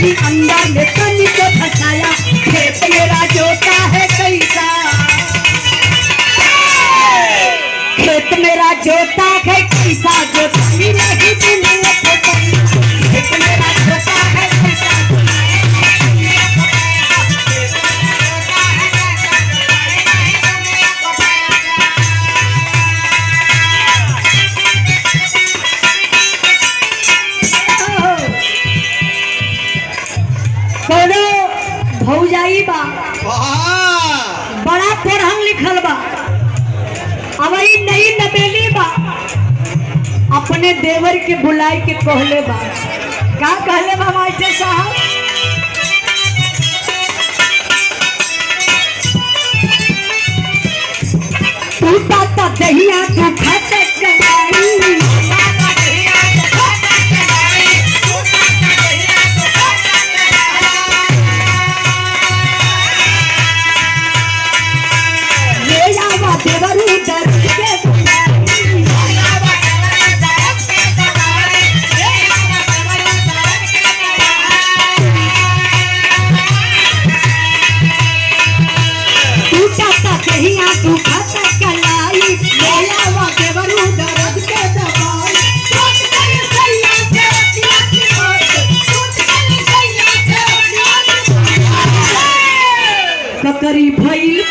नहीं अंदर में पानी को फंसाया। खेत मेरा जोता है कैसा, खेत मेरा जोता है कैसा, जोताई नहीं दुनिया को पैसा। खेत मेरा जोता है कैसा, भौजाई बा बड़ा पढ़ल लिखल बा, अब नई नबेली बा, अपने देवर के बुलाई के कहले बा। का कहले बा मास्टर साहब? टूटा तो दहिया तू खाते कलाई, करी भइल